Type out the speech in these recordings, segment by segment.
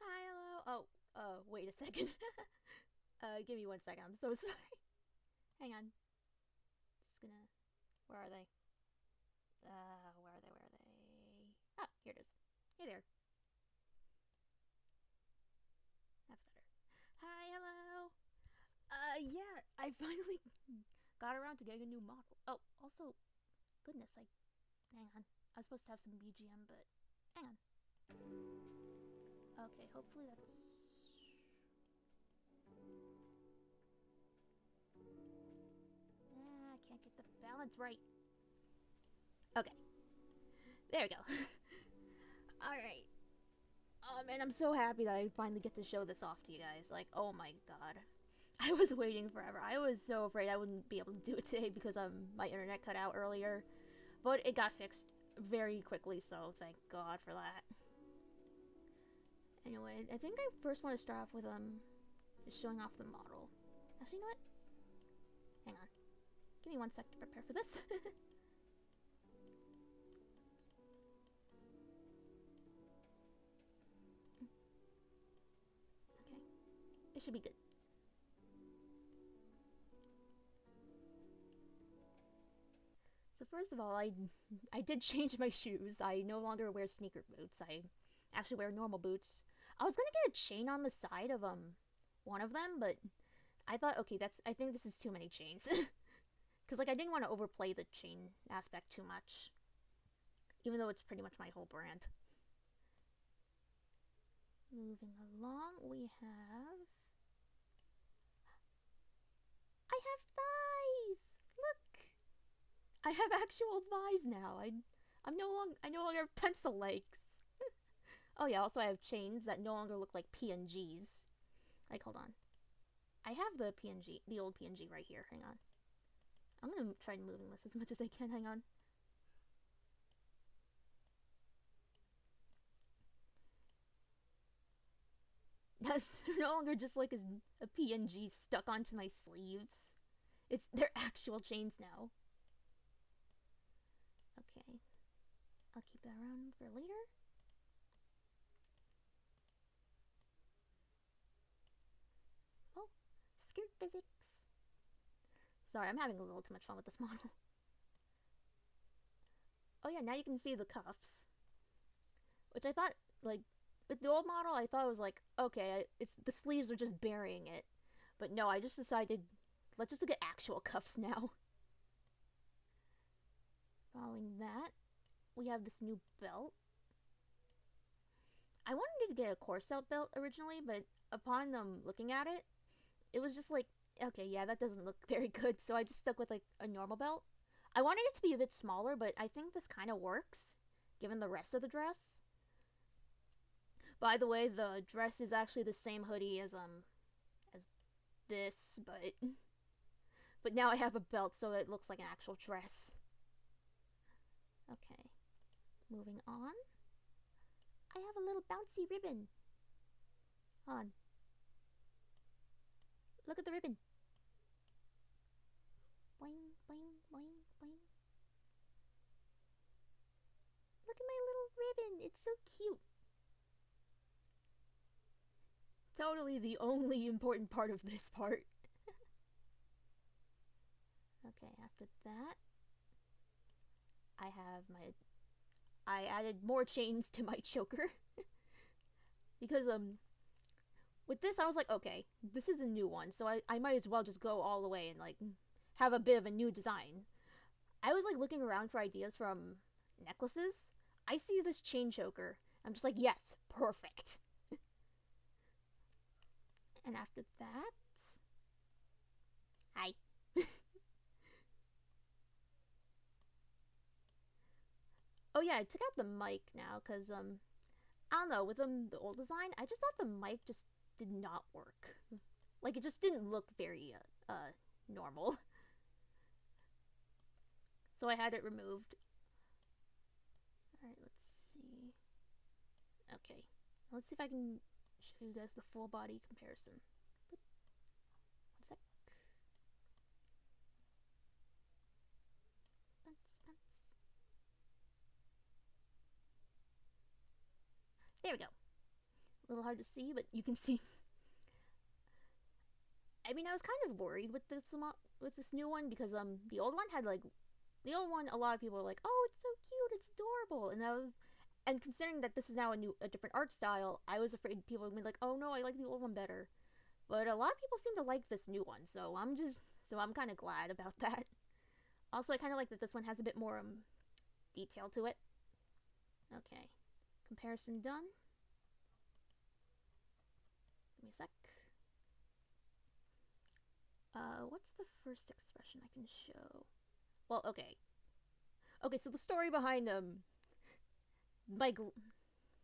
Hi, hello. Oh, wait a second. Give me 1 second. I'm so sorry. Hang on. Just gonna. Where are they? Where are they? Where are they? Oh, here it is. Hey there. That's better. Hi, hello. Yeah, I finally got around to getting a new model. Oh, also, goodness, hang on. I was supposed to have some BGM, but hang on. Okay, hopefully that's. I can't get the balance right. Okay, there we go. Alright. Oh man, I'm so happy that I finally get to show this off to you guys. Like, oh my god. I was waiting forever. I was so afraid I wouldn't be able to do it today because my internet cut out earlier. But it got fixed very quickly, so thank god for that. Anyway, I think I first want to start off with just showing off the model. Actually, you know what? Hang on. Give me 1 sec to prepare for this. Okay. It should be good. So first of all, I did change my shoes. I no longer wear sneaker boots. I actually wear normal boots. I was gonna get a chain on the side of one of them, but I thought, okay, I think this is too many chains. Cause like I didn't want to overplay the chain aspect too much. Even though it's pretty much my whole brand. Moving along, we have I have thighs! Look! I have actual thighs now. I no longer have pencil legs. Oh yeah, also I have chains that no longer look like PNGs. Like, hold on. I have the PNG, the old PNG right here. Hang on. I'm gonna try moving this as much as I can. Hang on. They're no longer just like a PNG stuck onto my sleeves. They're actual chains now. Okay. I'll keep that around for later. Oh, skirt physics. Sorry, I'm having a little too much fun with this model. Oh yeah, now you can see the cuffs. Which I thought, like, with the old model, I thought it was like, okay, it's the sleeves are just burying it. But no, I just decided, let's just look at actual cuffs now. Following that, we have this new belt. I wanted to get a corset belt originally, but upon looking at it, it was just like, okay, yeah, that doesn't look very good, so I just stuck with like a normal belt. I wanted it to be a bit smaller, but I think this kind of works, given the rest of the dress. By the way, the dress is actually the same hoodie as this, but now I have a belt, so it looks like an actual dress. Okay, moving on. I have a little bouncy ribbon. Hold on. Look at the ribbon. Boing, boing, boing, boing. Look at my little ribbon. It's so cute. Totally the only important part of this part. Okay, after that, I added more chains to my choker. Because, with this, I was like, okay, this is a new one, so I might as well just go all the way and, like, have a bit of a new design. I was, like, looking around for ideas from necklaces. I see this chain choker. I'm just like, yes, perfect. And after that, hi. Oh yeah, I took out the mic now because I don't know, with the old design, I just thought the mic just did not work. Like it just didn't look very normal. So I had it removed. All right, let's see. Okay, let's see if I can show you guys the full body comparison. Boop. 1 sec. Pants, pants. There we go. A little hard to see, but you can see. I mean, I was kind of worried with this new one because the old one had the old one. A lot of people were like, "Oh, it's so cute, it's adorable," and considering that this is now a different art style, I was afraid people would be like, "Oh no, I like the old one better." But a lot of people seem to like this new one, so I'm kind of glad about that. Also, I kind of like that this one has a bit more detail to it. Okay, comparison done. Give me a sec. What's the first expression I can show? Well, okay. Okay, so the story behind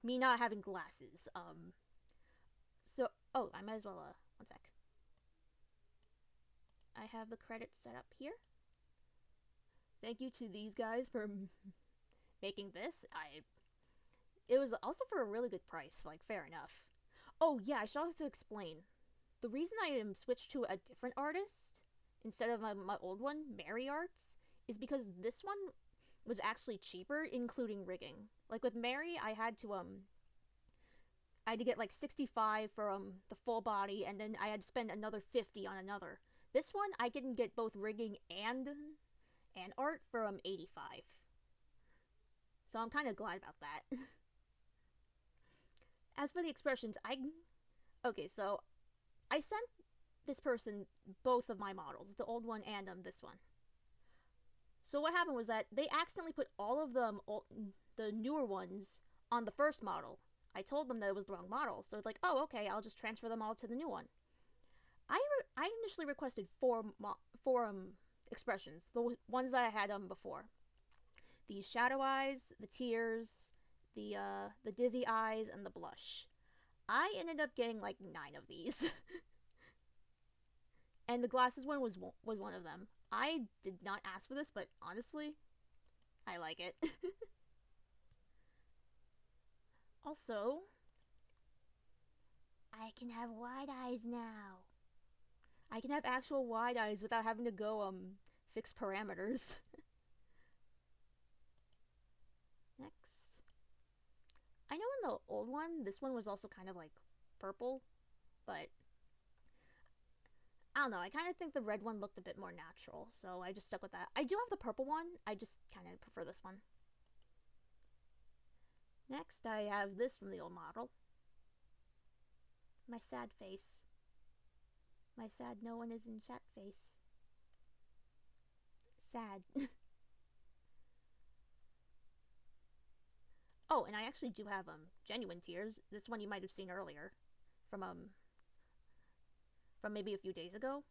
me not having glasses. Oh, I might as well one sec. I have the credits set up here. Thank you to these guys for making this. It was also for a really good price, like fair enough. Oh yeah, I should also explain. The reason I switched to a different artist instead of my old one, Mary Arts, is because this one was actually cheaper, including rigging. Like with Mary, I had to get like 65 for the full body, and then I had to spend another 50 on another. This one, I can get both rigging and art for 85. So I'm kind of glad about that. As for the expressions, okay, so I sent this person both of my models, the old one and this one. So what happened was that they accidentally put all of the newer ones on the first model. I told them that it was the wrong model, so it's like, oh, okay, I'll just transfer them all to the new one. I initially requested four expressions, the ones that I had before. The shadow eyes, the tears, the dizzy eyes, and the blush. I ended up getting like 9 of these. And the glasses one was one of them. I did not ask for this, but honestly, I like it. Also, I can have wide eyes now. I can have actual wide eyes without having to go fix parameters. Next. I know in the old one, this one was also kind of like purple, but I don't know, I kind of think the red one looked a bit more natural, so I just stuck with that. I do have the purple one, I just kind of prefer this one. Next, I have this from the old model. My sad face. My sad no one is in chat face. Sad. Oh, and I actually do have genuine tears. This one you might have seen earlier from maybe a few days ago.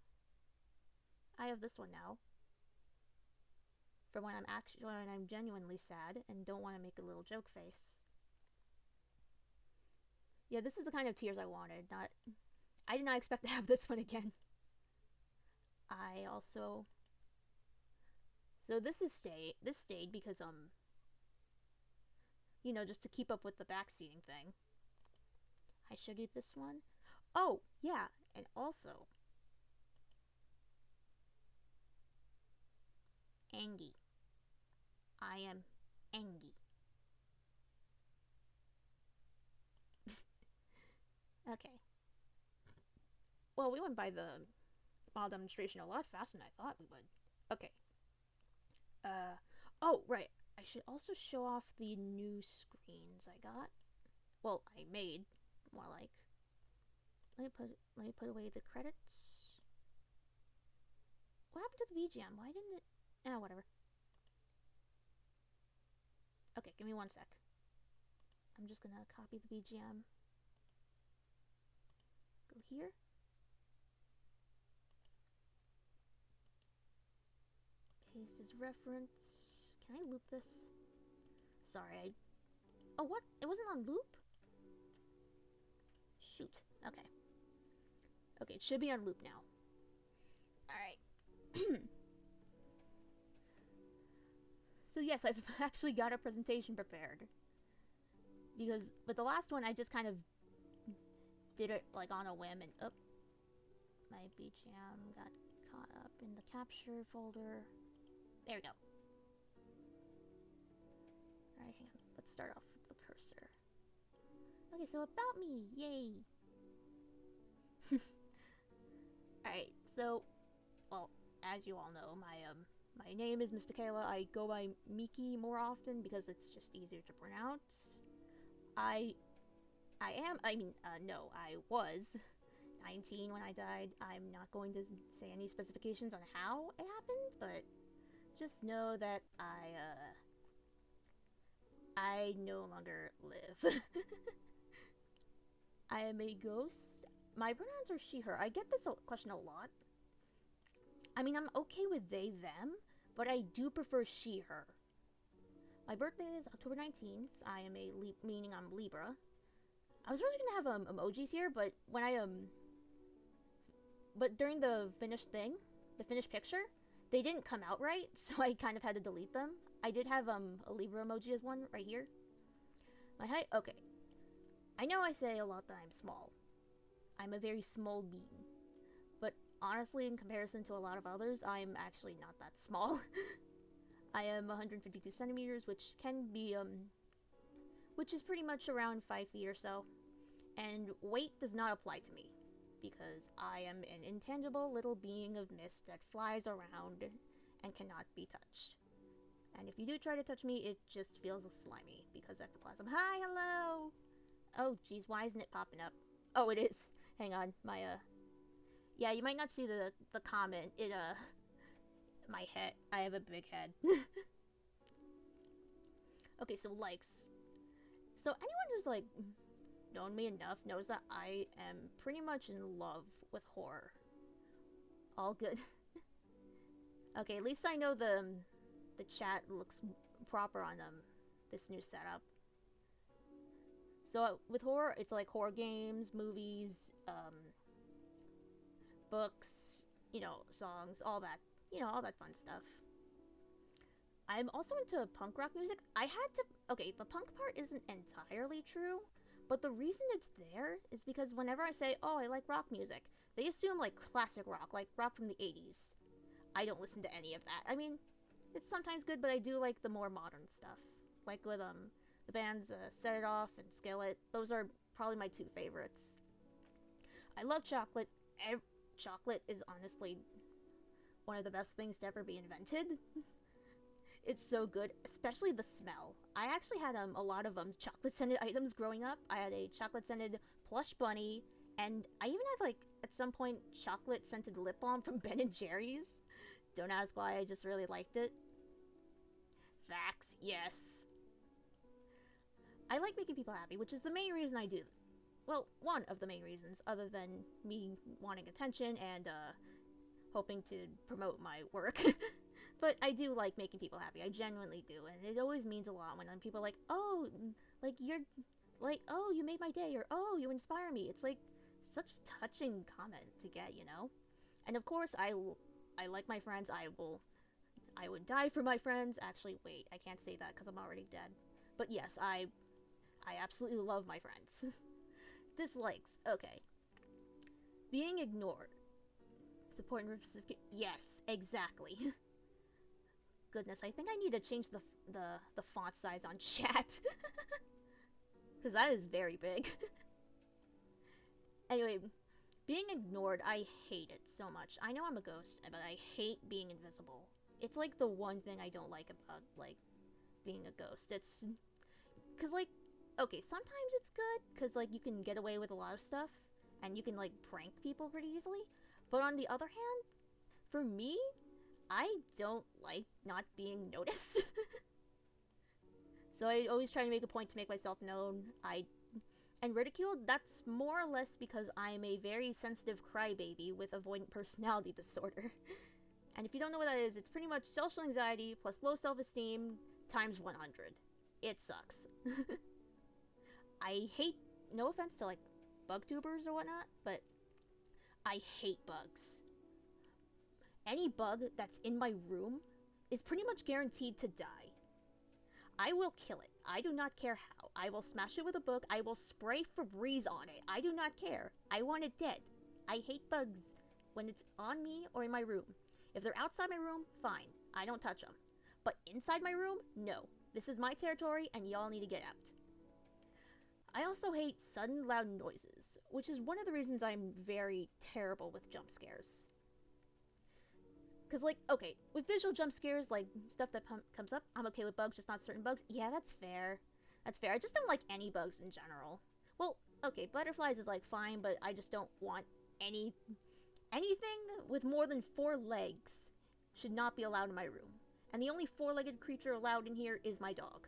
I have this one now. For when I'm genuinely sad and don't want to make a little joke face. Yeah, this is the kind of tears I wanted. I did not expect to have this one again. I also... So this stayed because, you know, just to keep up with the backseating thing. I showed you this one. Oh, yeah, and also... Angie. I am Angie. Okay. Well, we went by the model demonstration a lot faster than I thought we would. Okay. Oh, right. I should also show off the new screens I got. Well, I made, more like. Let me put away the credits. What happened to the VGM? Why didn't it... Ah, whatever. Okay, give me 1 sec. I'm just gonna copy the BGM. Go here. Paste as reference. Can I loop this? Sorry, Oh, what? It wasn't on loop? Shoot. Okay. Okay, it should be on loop now. Alright. So yes, I've actually got a presentation prepared. Because with the last one, I just kind of did it like on a whim and my BGM got caught up in the capture folder. There we go. Alright, hang on. Let's start off with the cursor. Okay, so about me, yay. Alright, so, well, as you all know, my name is Mr. Kayla. I go by Miki more often because it's just easier to pronounce. I was 19 when I died. I'm not going to say any specifications on how it happened, but just know that I no longer live. I am a ghost. My pronouns are she, her. I get this question a lot. I mean, I'm okay with they, them, but I do prefer she, her. My birthday is October 19th. I am meaning I'm Libra. I was really gonna have emojis here, but when but during the finished picture, they didn't come out right, so I kind of had to delete them. I did have a Libra emoji as one right here. My height, okay. I know I say a lot that I'm small. I'm a very small being. But honestly, in comparison to a lot of others, I'm actually not that small. I am 152 centimeters, which is pretty much around 5 feet or so. And weight does not apply to me, because I am an intangible little being of mist that flies around and cannot be touched. And if you do try to touch me, it just feels slimy, because ectoplasm. Hi, hello! Oh, geez, why isn't it popping up? Oh, it is. Hang on, yeah, you might not see the comment. My head. I have a big head. Okay, so likes. So anyone who's, like, known me enough knows that I am pretty much in love with horror. All good. Okay, at least I know the chat looks proper on this new setup. So with horror, it's like horror games, movies, books, songs, all that, all that fun stuff. I'm also into punk rock music. Okay, the punk part isn't entirely true, but the reason it's there is because whenever I say, oh, I like rock music, they assume, like, classic rock, like rock from the 80s. I don't listen to any of that. I mean, it's sometimes good, but I do like the more modern stuff. Like with, the bands Set It Off and Skillet. Those are probably my two favorites. I love chocolate. Chocolate is honestly one of the best things to ever be invented. It's so good, especially the smell. I actually had a lot of chocolate-scented items growing up. I had a chocolate-scented plush bunny, and I even had, like, at some point, chocolate-scented lip balm from Ben & Jerry's. Don't ask why, I just really liked it. Facts, yes. I like making people happy, which is the main reason I do. Well, one of the main reasons, other than me wanting attention and, hoping to promote my work. But I do like making people happy. I genuinely do, and it always means a lot when people are like, oh, like, oh, you made my day, or oh, you inspire me. It's, like, such a touching comment to get, And of course, I like my friends. I would die for my friends. Actually, wait, I can't say that because I'm already dead. But yes, I absolutely love my friends. Dislikes, okay. Being ignored. Support and reciprocate. Yes, exactly. Goodness, I think I need to change the font size on chat. Because that is very big. Anyway, being ignored, I hate it so much. I know I'm a ghost, but I hate being invisible. It's like the one thing I don't like about, like, being a ghost. It's... Because, like, okay, sometimes it's good, because, like, you can get away with a lot of stuff, and you can, like, prank people pretty easily. But on the other hand, for me, I don't like not being noticed. So I always try to make a point to make myself known. And ridiculed, that's more or less because I'm a very sensitive crybaby with avoidant personality disorder. And if you don't know what that is, it's pretty much social anxiety plus low self-esteem times 100. It sucks. I hate, no offense to, like, bug tubers or whatnot, but I hate bugs. Any bug that's in my room is pretty much guaranteed to die. I will kill it. I do not care how. I will smash it with a book. I will spray Febreze on it. I do not care. I want it dead. I hate bugs when it's on me or in my room. If they're outside my room, fine. I don't touch them. But inside my room, no. This is my territory and y'all need to get out. I also hate sudden loud noises, which is one of the reasons I'm very terrible with jump scares. Because, like, okay, with visual jump scares, like, stuff that comes up, I'm okay with bugs, just not certain bugs. Yeah, that's fair. That's fair. I just don't like any bugs in general. Well, okay, butterflies is, like, fine, but I just don't want anything with more than 4 legs should not be allowed in my room. And the only 4-legged creature allowed in here is my dog.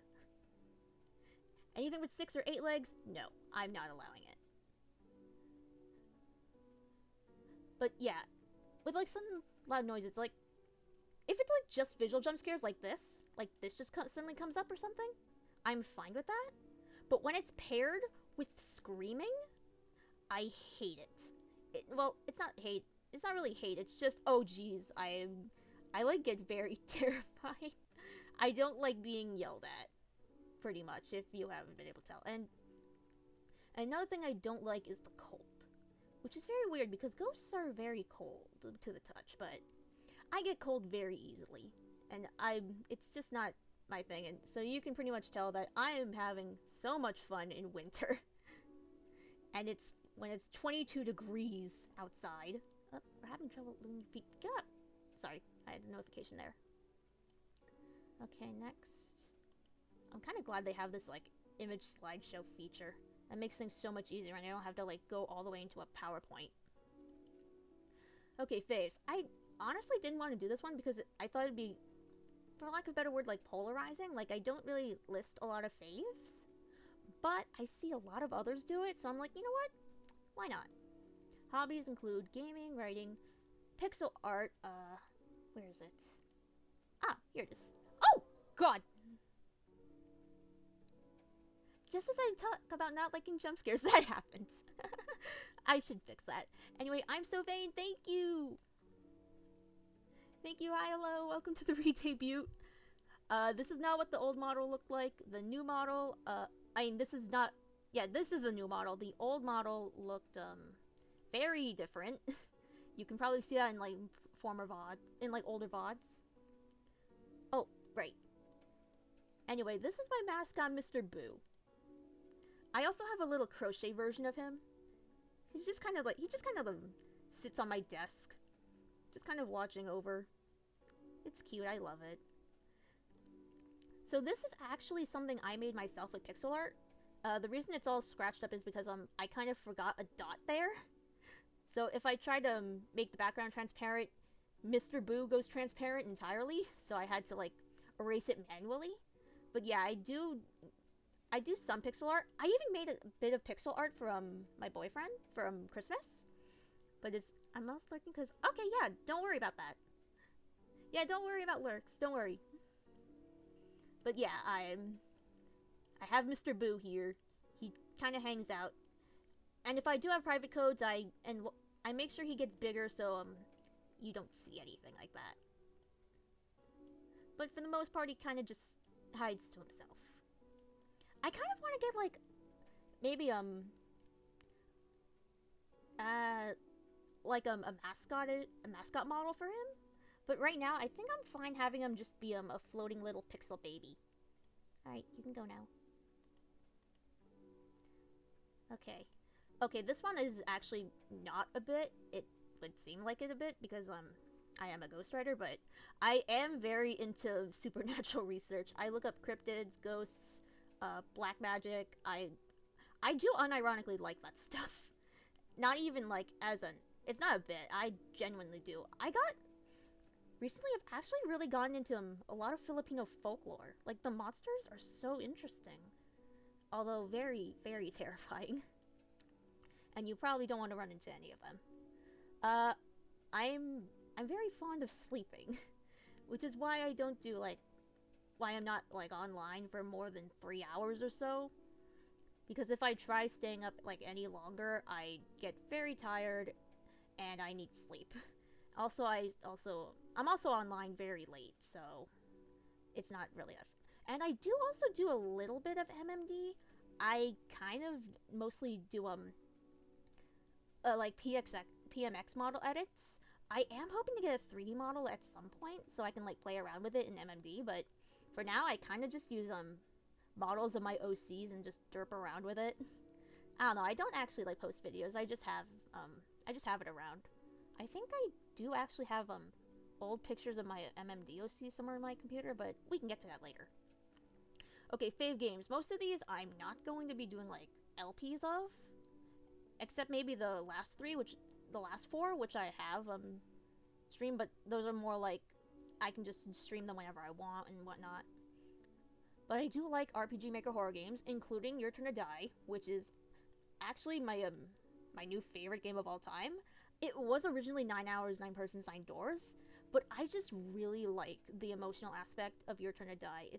Anything with 6 or 8 legs, no, I'm not allowing it. But yeah, with like some loud noises, like, if it's like just visual jump scares like this just suddenly comes up or something, I'm fine with that. But when it's paired with screaming, I hate it. Well, it's not hate. It's not really hate. It's just, oh geez, I like get very terrified. I don't like being yelled at, pretty much, if you haven't been able to tell. And another thing I don't like is the cold, which is very weird because ghosts are very cold to the touch, but I get cold very easily, and it's just not my thing. And so you can pretty much tell that I am having so much fun in winter. And it's when it's 22 degrees outside. Oh, we're having trouble moving feet. Get up! Sorry, I had a notification there. Okay, next. I'm kind of glad they have this, like, image slideshow feature. That makes things so much easier, and I don't have to, like, go all the way into a PowerPoint. Okay, faves. I honestly didn't want to do this one because I thought it'd be, for lack of a better word, like, polarizing. Like, I don't really list a lot of faves, but I see a lot of others do it, so I'm like, you know what? Why not? Hobbies include gaming, writing, pixel art, where is it? Ah, here it is. Oh, God! Just as I talk about not liking jump scares, that happens. I should fix that. Anyway, I'm so vain. Thank you. Thank you. Hi, hello. Welcome to the Redebut. This is not what the old model looked like. The new model, I mean, this is not... Yeah, this is the new model. The old model looked, very different. You can probably see that in, like, like, older VODs. Oh, right. Anyway, this is my mascot, Mr. Boo. I also have a little crochet version of him. He just kind of sits on my desk. Just kind of watching over. It's cute, I love it. So this is actually something I made myself with pixel art. The reason it's all scratched up is because I kind of forgot a dot there. So if I try to make the background transparent, Mr. Boo goes transparent entirely, so I had to, like, erase it manually. But yeah, I do some pixel art. I even made a bit of pixel art from my boyfriend from Christmas. But I'm also lurking because... Okay, yeah, don't worry about that. Yeah, don't worry about lurks. Don't worry. But yeah, I have Mr. Boo here. He kind of hangs out. And if I do have private codes, I make sure he gets bigger so you don't see anything like that. But for the most part, he kind of just hides to himself. I kind of want to get, like, maybe, like, a mascot model for him. But right now, I think I'm fine having him just be, a floating little pixel baby. Alright, you can go now. Okay. Okay, this one is actually not a bit. It would seem like it a bit because, I am a ghostwriter, but I am very into supernatural research. I look up cryptids, ghosts, black magic. I do unironically like that stuff. Not even, like, it's not a bit. I genuinely do. Recently I've actually really gotten into a lot of Filipino folklore. Like, the monsters are so interesting. Although very, very terrifying. And you probably don't want to run into any of them. I'm very fond of sleeping. Which is why I don't do, like, why I'm not, like, online for more than 3 hours or so. Because if I try staying up, like, any longer, I get very tired, and I need sleep. Also, I'm also online very late, so it's not really and I do also do a little bit of MMD. I kind of mostly do, like, PMX model edits. I am hoping to get a 3D model at some point, so I can, like, play around with it in MMD, but for now, I kind of just use, models of my OCs and just derp around with it. I don't know. I don't actually like post videos. I just have it around. I think I do actually have old pictures of my MMD OC somewhere in my computer, but we can get to that later. Okay, fave games. Most of these I'm not going to be doing like LPs of, except maybe the last four, which I have streamed, but those are more like I can just stream them whenever I want and whatnot. But I do like RPG Maker horror games, including Your Turn to Die, which is actually my new favorite game of all time. It was originally 9 hours, 9 persons, 9 doors, but I just really like the emotional aspect of Your Turn to Die.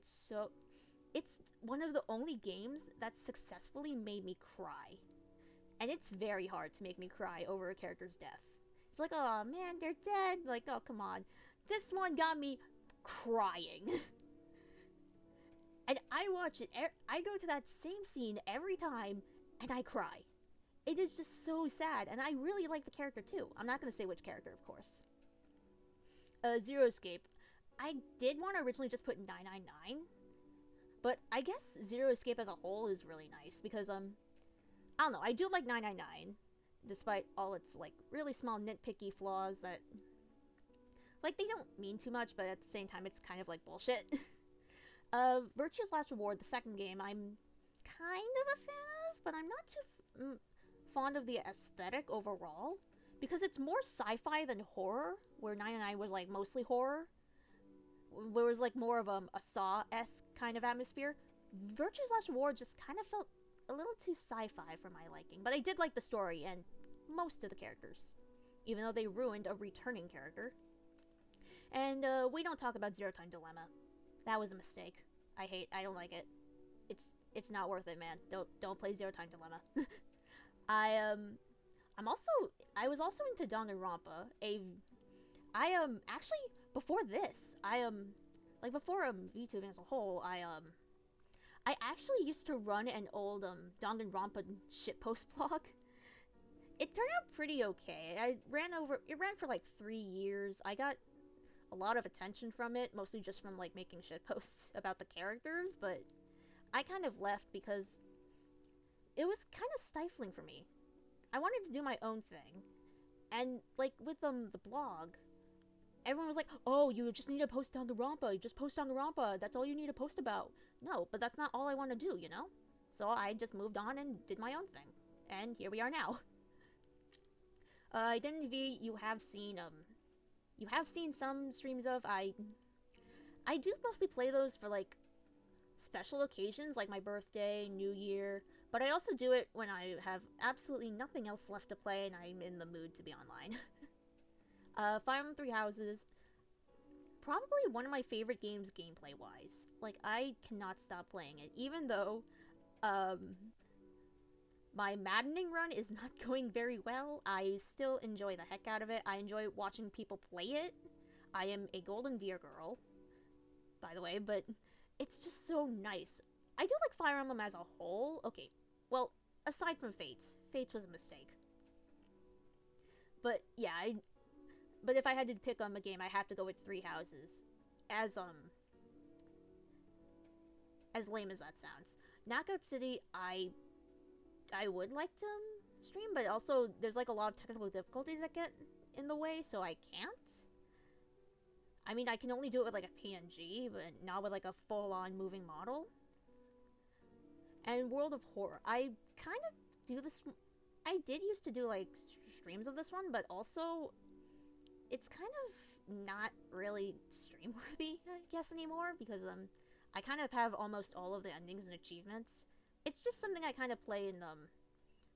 It's one of the only games that successfully made me cry. And it's very hard to make me cry over a character's death. It's like, oh man, they're dead. Like, oh, come on. This one got me crying. And I watch it, I go to that same scene every time, and I cry. It is just so sad, and I really like the character too. I'm not going to say which character, of course. Zero Escape. I did want to originally just put 999, but I guess Zero Escape as a whole is really nice, because, I don't know, I do like 999, despite all its, like, really small nitpicky flaws that, like, they don't mean too much, but at the same time, it's kind of like bullshit. Virtue's Last Reward, the second game, I'm kind of a fan of, but I'm not too fond of the aesthetic overall, because it's more sci-fi than horror, where 999 was, like, mostly horror, where it was, like, more of a Saw-esque kind of atmosphere. Virtue's Last Reward just kind of felt a little too sci-fi for my liking, but I did like the story and most of the characters, even though they ruined a returning character. And, we don't talk about Zero Time Dilemma. That was a mistake. I don't like it. It's not worth it, man. Don't play Zero Time Dilemma. I was also into Danganronpa. Actually, before this, like, before, VTubing as a whole, I actually used to run an old, Danganronpa shitpost blog. It turned out pretty okay. It ran for, like, 3 years. I got a lot of attention from it, mostly just from, like, making shitposts about the characters, but I kind of left because it was kind of stifling for me. I wanted to do my own thing, and, like, with, the blog, everyone was like, oh, you just need to post Danganronpa, you just post Danganronpa, that's all you need to post about. No, but that's not all I want to do, you know? So I just moved on and did my own thing, and here we are now. Identity V, you have seen some streams of. I do mostly play those for, like, special occasions, like my birthday, New Year, but I also do it when I have absolutely nothing else left to play and I'm in the mood to be online. Fire Emblem Three Houses, probably one of my favorite games gameplay-wise. Like, I cannot stop playing it, even though, my maddening run is not going very well. I still enjoy the heck out of it. I enjoy watching people play it. I am a Golden Deer girl, by the way, but it's just so nice. I do like Fire Emblem as a whole. Okay, well, aside from Fates. Fates was a mistake. But, yeah, but if I had to pick on a game, I have to go with Three Houses. As lame as that sounds. Knockout City, I would like to stream, but also there's, like, a lot of technical difficulties that get in the way, so I can't. I mean, I can only do it with, like, a PNG, but not with, like, a full-on moving model. And World of Horror, I kind of do this. I did used to do, like, streams of this one, but also it's kind of not really stream-worthy, I guess, anymore, because I kind of have almost all of the endings and achievements. It's just something I kind of play in,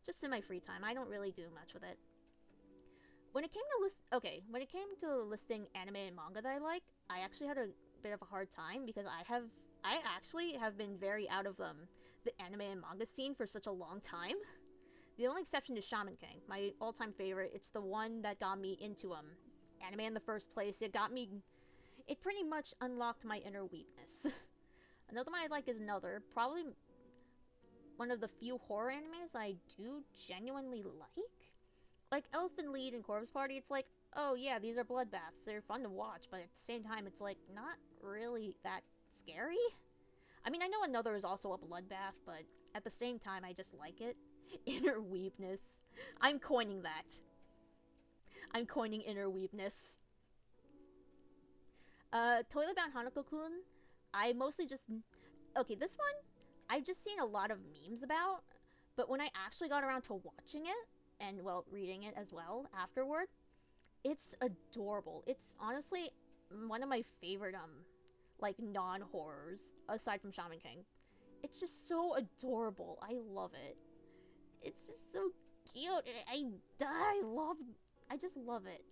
just in my free time. I don't really do much with it. When it came to listing anime and manga that I like, I actually had a bit of a hard time because I actually have been very out of, the anime and manga scene for such a long time. The only exception is Shaman King, my all-time favorite. It's the one that got me into, anime in the first place. It pretty much unlocked my inner weakness. Another one I like is probably one of the few horror animes I do genuinely like. Like Elephant Lead and Corpse Party, it's like, oh yeah, these are bloodbaths. They're fun to watch, but at the same time, it's like not really that scary. I mean, I know another is also a bloodbath, but at the same time, I just like it. Inner weebness. I'm coining that. I'm coining inner weebness. Toilet Bound Hanako-kun, I mostly just... Okay, this one, I've just seen a lot of memes about, but when I actually got around to watching it, and, well, reading it as well afterward, it's adorable. It's honestly one of my favorite, like, non-horrors, aside from Shaman King. It's just so adorable. I love it. It's just so cute. I just love it.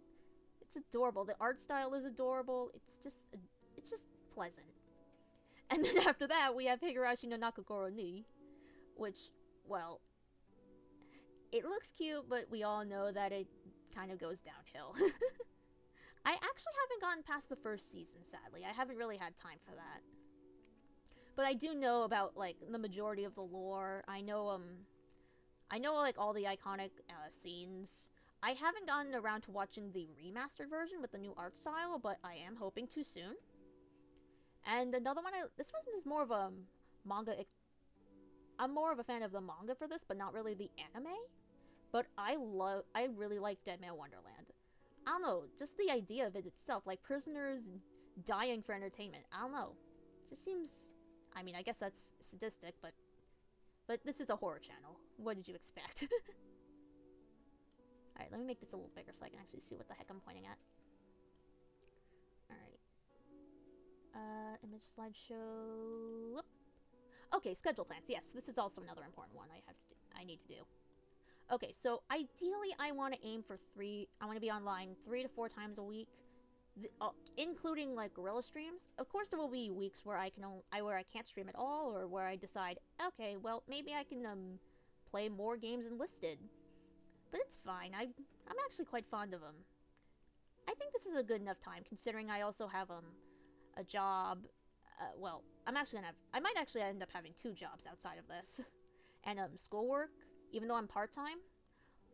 It's adorable. The art style is adorable. It's just pleasant. And then after that, we have Higurashi no Nakagoro ni, which, well, it looks cute, but we all know that it kind of goes downhill. I actually haven't gotten past the first season, sadly. I haven't really had time for that. But I do know about, like, the majority of the lore. I know, like, all the iconic scenes. I haven't gotten around to watching the remastered version with the new art style, but I am hoping to soon. And another one, this one is more of a manga. I'm more of a fan of the manga for this, but not really the anime. But I really like Dead Man Wonderland. I don't know, just the idea of it itself, like prisoners dying for entertainment. I don't know. It just seems, I mean, I guess that's sadistic, but this is a horror channel. What did you expect? Alright, let me make this a little bigger so I can actually see what the heck I'm pointing at. Alright. Image slideshow. Whoop. Okay, schedule plans. Yes, this is also another important one I need to do. Okay, so ideally I want to aim for I want to be online 3 to 4 times a week, including like guerrilla streams. Of course, there will be weeks where I can't stream at all, or where I decide, okay, well maybe I can play more games than listed. But it's fine. I'm actually quite fond of them. I think this is a good enough time, considering I also have a job. Well, I might actually end up having 2 jobs outside of this, and schoolwork. Even though I'm part-time,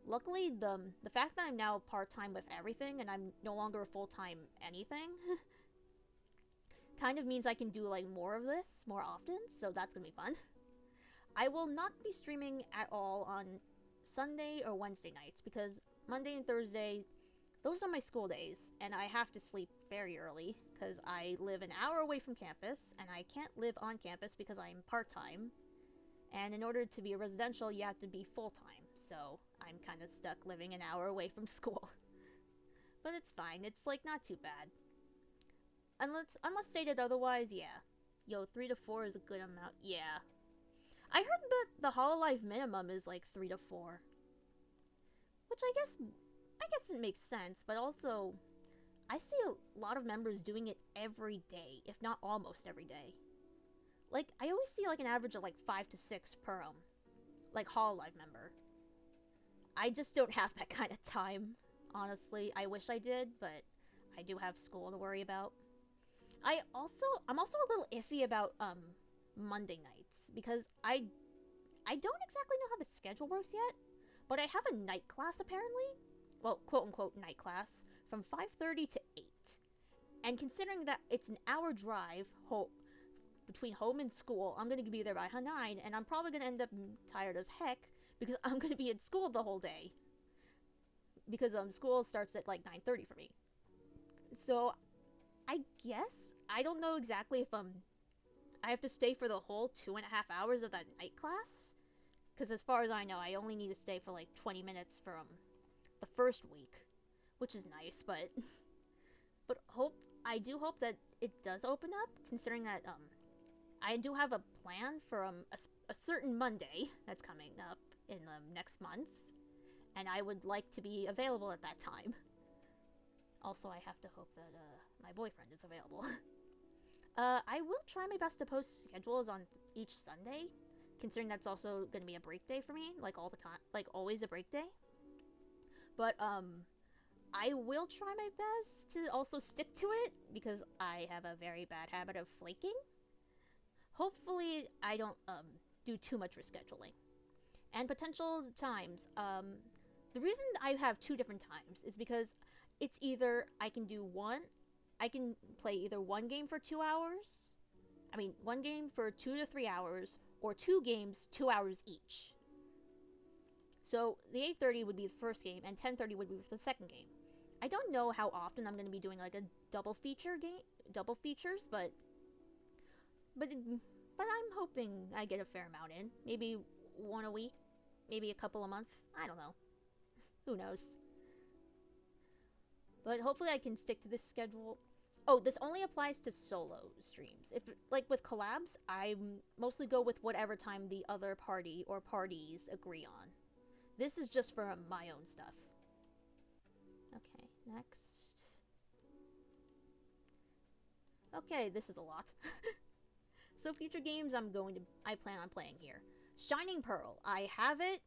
luckily the fact that I'm now part-time with everything and I'm no longer full-time anything kind of means I can do like more of this more often, so that's gonna be fun. I will not be streaming at all on Sunday or Wednesday nights because Monday and Thursday, those are my school days, and I have to sleep very early because I live an hour away from campus and I can't live on campus because I'm part-time. And in order to be a residential, you have to be full-time, so I'm kind of stuck living an hour away from school. But it's fine, it's like not too bad. Unless stated otherwise, yeah. Yo, 3 to 4 is a good amount, yeah. I heard that the Hololive minimum is like 3 to 4. Which I guess it makes sense, but also, I see a lot of members doing it every day, if not almost every day. Like, I always see, like, an average of, like, 5 to 6 per, like, Hololive member. I just don't have that kind of time, honestly. I wish I did, but I do have school to worry about. I'm also a little iffy about, Monday nights, because I don't exactly know how the schedule works yet, but I have a night class, apparently. Well, quote-unquote night class, from 5:30 to 8. And considering that it's an hour drive between home and school, I'm going to be there by 9, and I'm probably going to end up tired as heck, because I'm going to be at school the whole day. Because school starts at like 9:30 for me. So, I guess, I don't know exactly if I have to stay for the whole 2.5 hours of that night class. Because as far as I know, I only need to stay for like 20 minutes for the first week. Which is nice, but I do hope that it does open up, considering that I do have a plan for a certain Monday that's coming up in the next month, and I would like to be available at that time. Also, I have to hope that my boyfriend is available. I will try my best to post schedules on each Sunday, considering that's also going to be a break day for me, like all the time, like always a break day. But I will try my best to also stick to it, because I have a very bad habit of flaking. Hopefully, I don't do too much rescheduling. And potential times. The reason I have 2 different times is because it's either I can play either one game for 2 hours, I mean, one game for 2 to 3 hours, or 2 games, 2 hours each. So the 8:30 would be the first game, and 10:30 would be the second game. I don't know how often I'm going to be doing like a double features, but I'm hoping I get a fair amount in. Maybe one a week, maybe a couple a month. I don't know. Who knows? But hopefully I can stick to this schedule. Oh, this only applies to solo streams. If, like, with collabs, I mostly go with whatever time the other party or parties agree on. This is just for my own stuff. Okay, next. Okay, this is a lot. So future games I plan on playing here. Shining Pearl. I have it.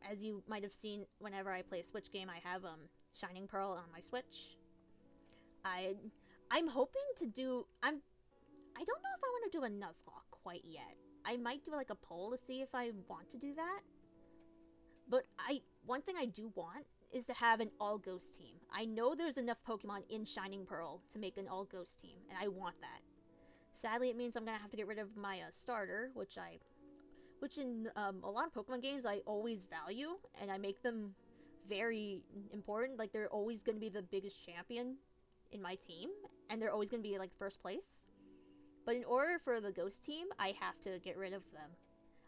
As you might have seen whenever I play a Switch game, I have Shining Pearl on my Switch. I'm hoping to do I don't know if I want to do a Nuzlocke quite yet. I might do like a poll to see if I want to do that. But one thing I do want is to have an all ghost team. I know there's enough Pokemon in Shining Pearl to make an all ghost team, and I want that. Sadly, it means I'm gonna have to get rid of my starter, which in a lot of Pokemon games I always value, and I make them very important. Like, they're always gonna be the biggest champion in my team, and they're always gonna be like first place. But in order for the ghost team, I have to get rid of them,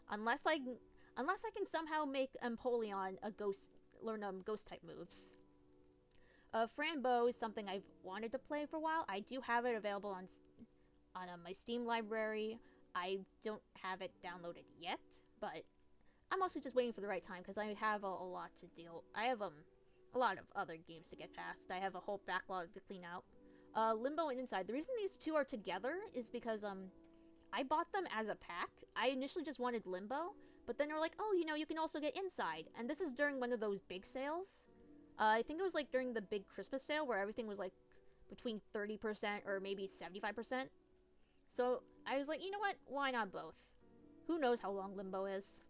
unless I can somehow make Empoleon learn ghost type moves. Frambo is something I've wanted to play for a while. I do have it available on my Steam library. I don't have it downloaded yet, but I'm also just waiting for the right time because I have a lot to deal. I have a lot of other games to get past. I have a whole backlog to clean out. Limbo and Inside. The reason these two are together is because I bought them as a pack. I initially just wanted Limbo, but then they were like, oh, you can also get Inside. And this is during one of those big sales. I think it was like during the big Christmas sale where everything was like between 30% or maybe 75%. So I was like, you know what? Why not both? Who knows how long Limbo is?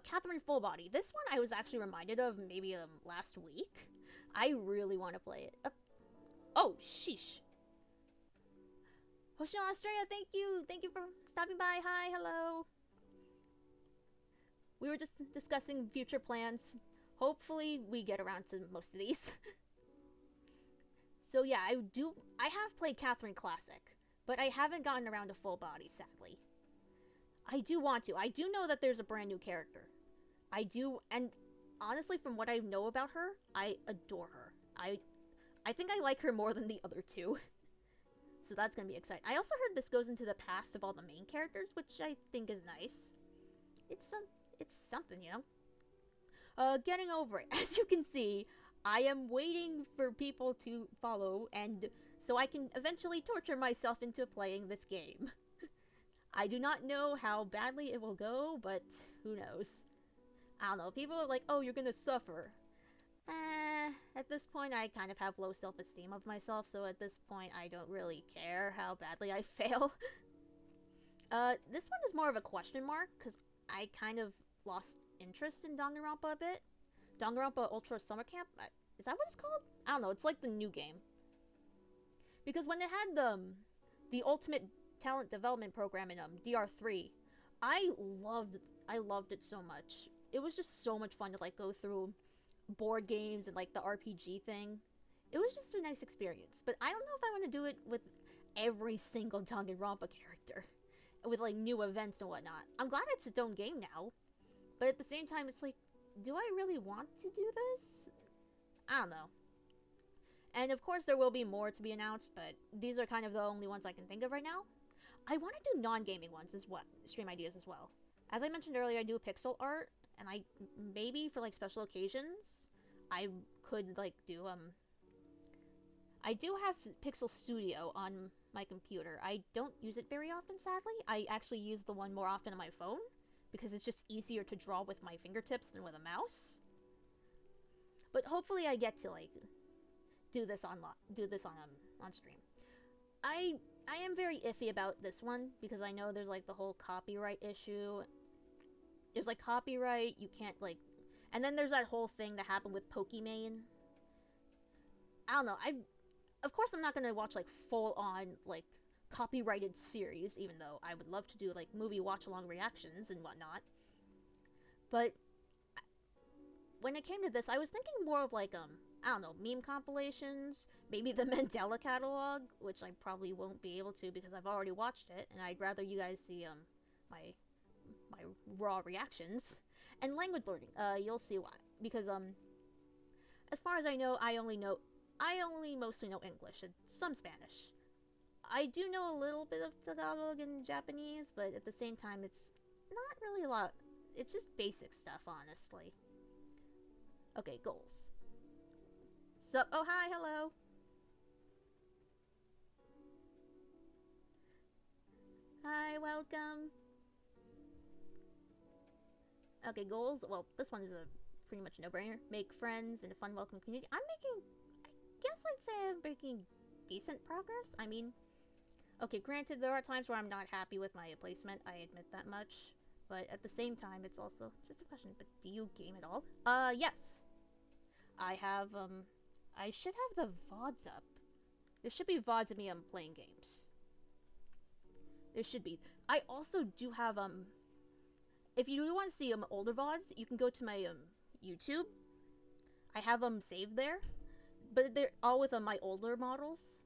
Catherine Full Body. This one I was actually reminded of maybe last week. I really want to play it. Oh, sheesh. Hoshino Australia, thank you. Thank you for stopping by. Hi, hello. We were just discussing future plans. Hopefully we get around to most of these. So yeah, I have played Catherine Classic, but I haven't gotten around to Full Body, sadly. I do want to. I do know that there's a brand new character. I do, and honestly, from what I know about her, I adore her. I think I like her more than the other two. So that's gonna be exciting. I also heard this goes into the past of all the main characters, which I think is nice. It's something, Getting over it. As you can see, I am waiting for people to follow, and so I can eventually torture myself into playing this game. I do not know how badly it will go, but who knows. I don't know, people are like, oh, you're gonna suffer. At this point, I kind of have low self-esteem of myself, so at this point, I don't really care how badly I fail. This one is more of a question mark, because I kind of lost interest in Danganronpa a bit. Danganronpa Ultra Summer Camp? Is that what it's called? I don't know, it's like the new game. Because when it had the Ultimate Talent Development Program in DR3, I loved it so much. It was just so much fun to like go through board games and like the RPG thing. It was just a nice experience. But I don't know if I want to do it with every single Danganronpa character, with like new events and whatnot. I'm glad it's its own game now, but at the same time, it's like, do I really want to do this? I don't know. And of course, there will be more to be announced, but these are kind of the only ones I can think of right now. I want to do non-gaming ones as well, stream ideas as well. As I mentioned earlier, I do pixel art, and I maybe for like special occasions, I could like do I do have Pixel Studio on my computer. I don't use it very often, sadly. I actually use the one more often on my phone because it's just easier to draw with my fingertips than with a mouse. But hopefully, I get to like do this on stream. I am very iffy about this one because I know there's like the whole copyright issue. There's like copyright, you can't like, and then there's that whole thing that happened with Pokimane. I don't know. Of course I'm not gonna watch like full on like copyrighted series, even though I would love to do like movie watch-along reactions and whatnot. But when it came to this, I was thinking more of like I don't know, meme compilations, maybe the Mandela catalog, which I probably won't be able to because I've already watched it, and I'd rather you guys see my my raw reactions. And language learning, you'll see why. Because as far as I know, I only mostly know English and some Spanish. I do know a little bit of Tagalog and Japanese, but at the same time, it's not really a lot. It's just basic stuff, honestly. Okay, goals. So, oh hi, hello. Hi, welcome. Okay, goals. Well, this one is a pretty much no-brainer. Make friends in a fun, welcome community. I guess I'd say I'm making decent progress. I mean, okay, granted, there are times where I'm not happy with my placement. I admit that much. But at the same time, it's also just a question. But do you game at all? Yes. I have, I should have the VODs up. There should be VODs of me, playing games. There should be. I also do have, if you want to see, older VODs, you can go to my, YouTube. I have them saved there. But they're all with, my older models.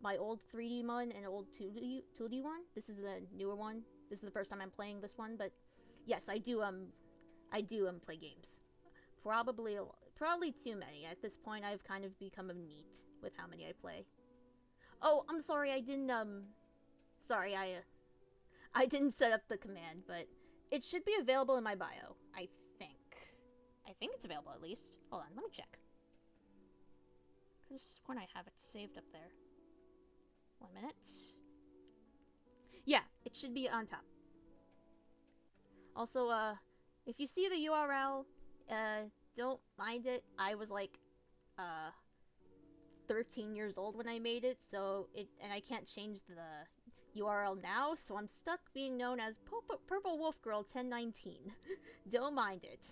My old 3D one and old 2D one. This is the newer one. This is the first time I'm playing this one, but yes, I do play games. Probably too many. At this point, I've kind of become a neat with how many I play. Oh, I'm sorry, I didn't, sorry, I didn't set up the command, but it should be available in my bio, I think. I think it's available, at least. Hold on, let me check. Because when I have it saved up there. 1 minute. Yeah, it should be on top. Also, if you see the URL, don't mind it. I was like, 13 years old when I made it, and I can't change the URL now, so I'm stuck being known as Purple Wolf Girl 1019. Don't mind it.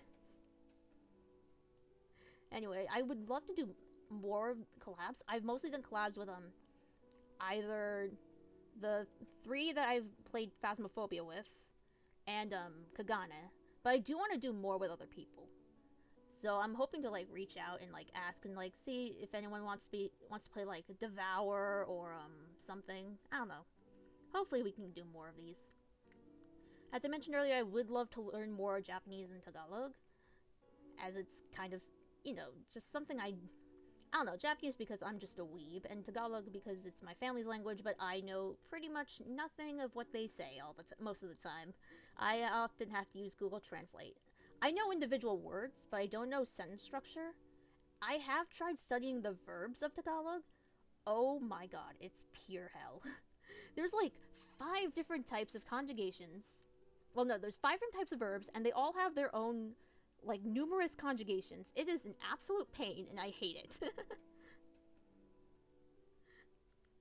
Anyway, I would love to do more collabs. I've mostly done collabs with, either the 3 that I've played Phasmophobia with, and, Kagane. But I do want to do more with other people. So I'm hoping to, like, reach out and, like, ask and, like, see if anyone wants to play, like, Devour or, something. I don't know. Hopefully we can do more of these. As I mentioned earlier, I would love to learn more Japanese and Tagalog, as it's kind of, you know, just something I don't know, Japanese because I'm just a weeb, and Tagalog because it's my family's language, but I know pretty much nothing of what they say most of the time. I often have to use Google Translate. I know individual words, but I don't know sentence structure. I have tried studying the verbs of Tagalog. Oh my god, it's pure hell. There's like 5 different types of conjugations. Well, no, there's 5 different types of verbs, and they all have their own, like, numerous conjugations. It is an absolute pain, and I hate it.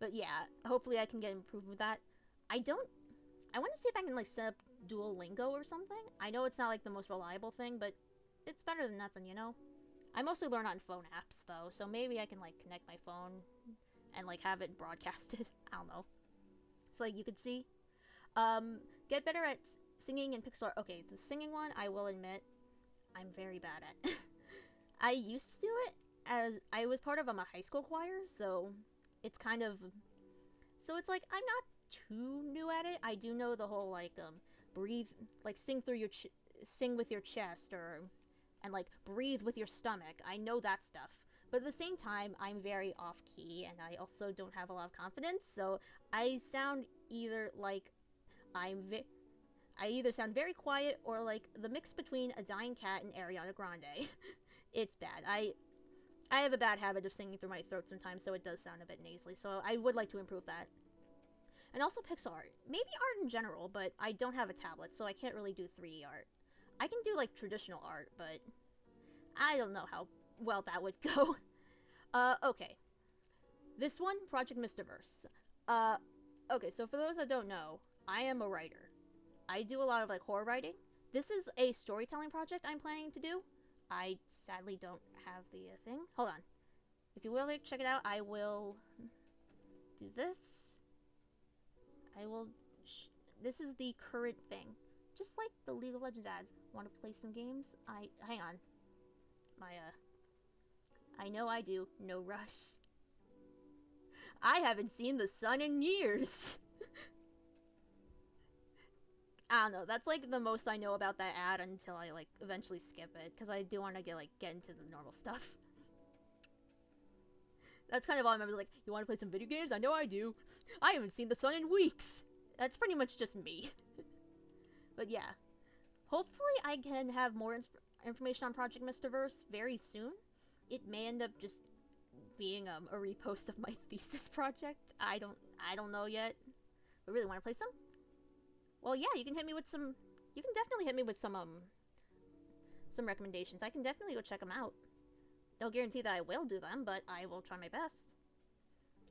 But yeah, hopefully I can get improved with that. I want to see if I can, like, set up Duolingo or something. I know it's not, like, the most reliable thing, but it's better than nothing, you know? I mostly learn on phone apps, though, so maybe I can, like, connect my phone and, like, have it broadcasted. I don't know. So, like, you could see. Get better at singing and pixel art. Okay, the singing one, I will admit, I'm very bad at. I used to do it as I was part of a high school choir, so it's kind of, so it's like I'm not too new at it. I do know the whole like breathe, like sing with your chest, and like breathe with your stomach. I know that stuff, but at the same time I'm very off key, and I also don't have a lot of confidence, so I sound either like I either sound very quiet or like the mix between a dying cat and Ariana Grande. It's bad. I have a bad habit of singing through my throat sometimes, so it does sound a bit nasally, so I would like to improve that. And also pixel art. Maybe art in general, but I don't have a tablet, so I can't really do 3D art. I can do, like, traditional art, but I don't know how well that would go. Okay. This one, Project Misterverse. Okay, so for those that don't know, I am a writer. I do a lot of, like, horror writing. This is a storytelling project I'm planning to do. I sadly don't have the thing. Hold on. If you will, like, check it out, I will do this. I will... This is the current thing. Just like the League of Legends ads. Want to play some games? Hang on. I know I do. No rush. I haven't seen the sun in years! I don't know, that's like the most I know about that ad until I like eventually skip it, because I do want to get into the normal stuff. That's kind of all I remember, like, you want to play some video games? I know I do. I haven't seen the sun in weeks! That's pretty much just me. But yeah. Hopefully I can have more information on Project Misterverse very soon. It may end up just being a repost of my thesis project. I don't know yet. But really want to play some? Well, yeah, you can hit me with some... You can definitely hit me with some recommendations. I can definitely go check them out. Don't guarantee that I will do them, but I will try my best.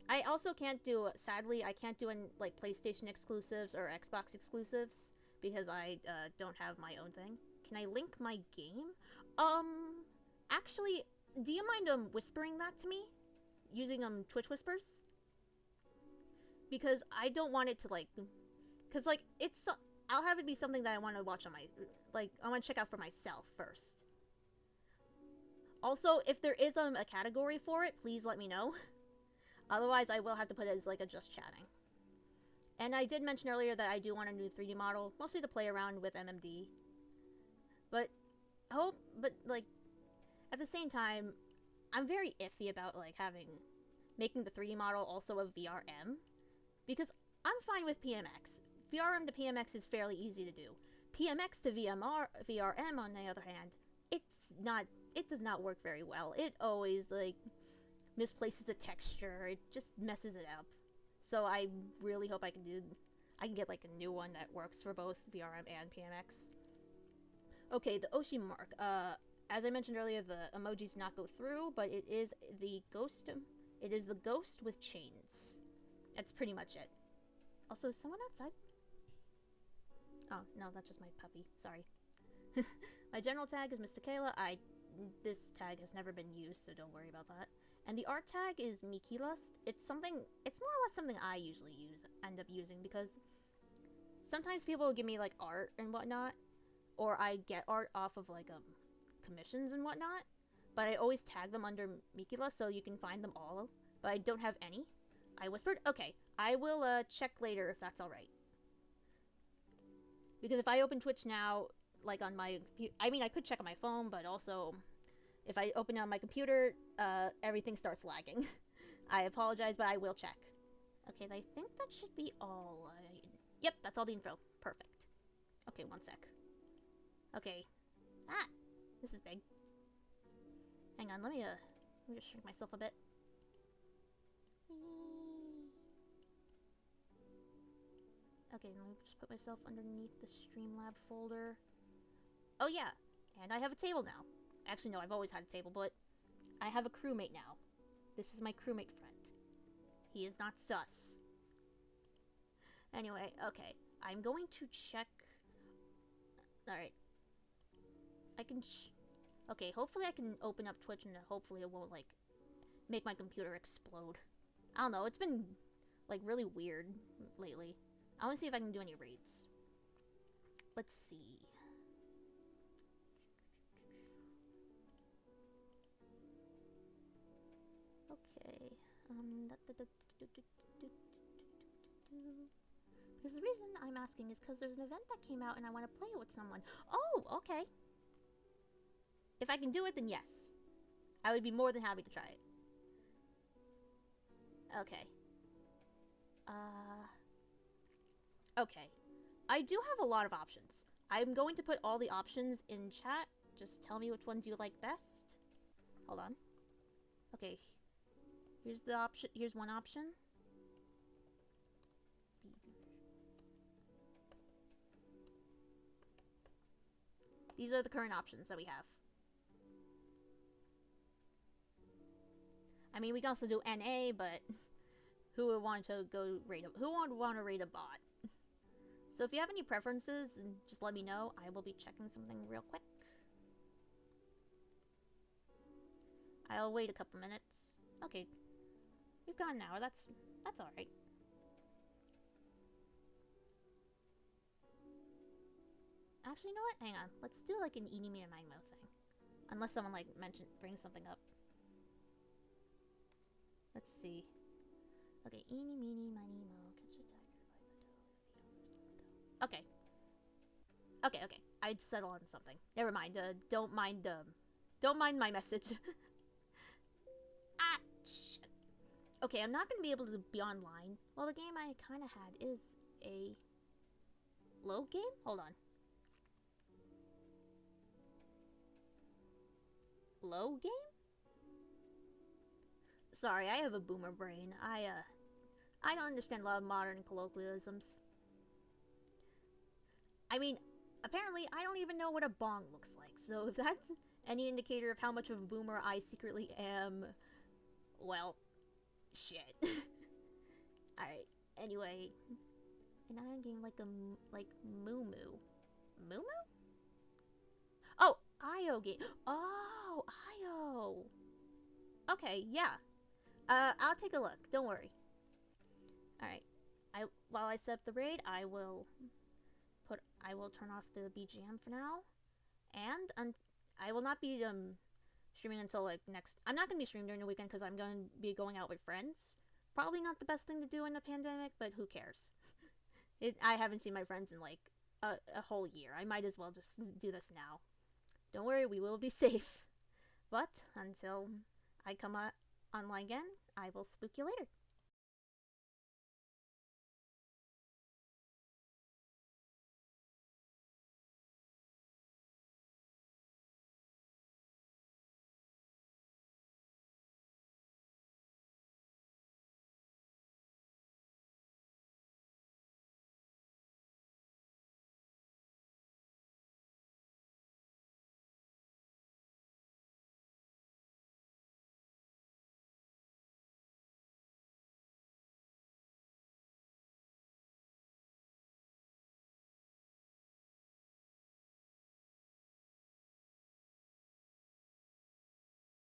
I also can't do... Sadly, I can't do, like, PlayStation exclusives or Xbox exclusives, because I don't have my own thing. Can I link my game? Actually, do you mind whispering that to me? Using Twitch whispers? Because I don't want it to, like... Because, like, I'll have it be something that I want to watch on my... Like, I want to check out for myself first. Also, if there is a category for it, please let me know. Otherwise, I will have to put it as, like, a just chatting. And I did mention earlier that I do want a new 3D model, mostly to play around with MMD. But, like, at the same time, I'm very iffy about, like, making the 3D model also a VRM. Because I'm fine with PMX. VRM to PMX is fairly easy to do. PMX to VRM, on the other hand, it does not work very well. It always, like, misplaces the texture. It just messes it up. So I really hope I can get, like, a new one that works for both VRM and PMX. Okay, the Oshi mark. As I mentioned earlier, the emojis do not go through, but it is the ghost. It is the ghost with chains. That's pretty much it. Also, is someone outside? Oh, no, that's just my puppy. Sorry. My general tag is Mr. Kayla. This tag has never been used, so don't worry about that. And the art tag is Mikilust. It's more or less something I usually end up using, because sometimes people will give me, like, art and whatnot, or I get art off of, like, commissions and whatnot, but I always tag them under Mikilust so you can find them all, but I don't have any. I whispered? Okay, I will check later if that's alright. Because if I open Twitch now, like on my computer, I mean I could check on my phone, but also if I open it on my computer, everything starts lagging. I apologize, but I will check. Okay, I think that should be all. Yep, that's all the info. Perfect. Okay, one sec. Okay. Ah! This is big. Hang on, let me just shrink myself a bit. Okay, let me just put myself underneath the Streamlab folder. Oh yeah, and I have a table now. Actually, no, I've always had a table, but I have a crewmate now. This is my crewmate friend. He is not sus. Anyway, okay. I'm going to check... Alright. I can... Okay, hopefully I can open up Twitch and hopefully it won't, like, make my computer explode. I don't know, it's been, like, really weird lately. I want to see if I can do any raids. Let's see. Okay. Because the reason I'm asking is because there's an event that came out and I want to play it with someone. Oh, okay. If I can do it, then yes. I would be more than happy to try it. Okay. Okay. I do have a lot of options. I'm going to put all the options in chat. Just tell me which ones you like best. Hold on. Okay. Here's the option. Here's one option. These are the current options that we have. I mean, we can also do NA, but who would want to go raid who would want to raid a bot? So if you have any preferences, just let me know. I will be checking something real quick. I'll wait a couple minutes. Okay. We've got an hour. That's alright. Actually, you know what? Hang on. Let's do like an eeny, meeny, miny, mo thing. Unless someone like brings something up. Let's see. Okay, eeny, meeny, miny, mo. Catch attacker by the toe. Okay. Okay. I'd settle on something. Never mind. Don't mind my message. Ah, shit. Okay, I'm not gonna be able to be online. Well, the game I kind of had is a low game. Hold on. Low game? Sorry, I have a boomer brain. I don't understand a lot of modern colloquialisms. I mean, apparently I don't even know what a bong looks like. So if that's any indicator of how much of a boomer I secretly am, well, shit. Alright, anyway. An iron game like Moo Moo. Moo Moo? Oh, IO game. Oh, IO. Okay, yeah. I'll take a look. Don't worry. Alright. While I set up the raid, I will turn off the BGM for now. And I will not be streaming until like next. I'm not gonna be streaming during the weekend because I'm gonna be going out with friends. Probably not the best thing to do in a pandemic, but who cares? I haven't seen my friends in like a whole year. I might as well just do this now. Don't worry, we will be safe. But until I come online again, I will spook you later.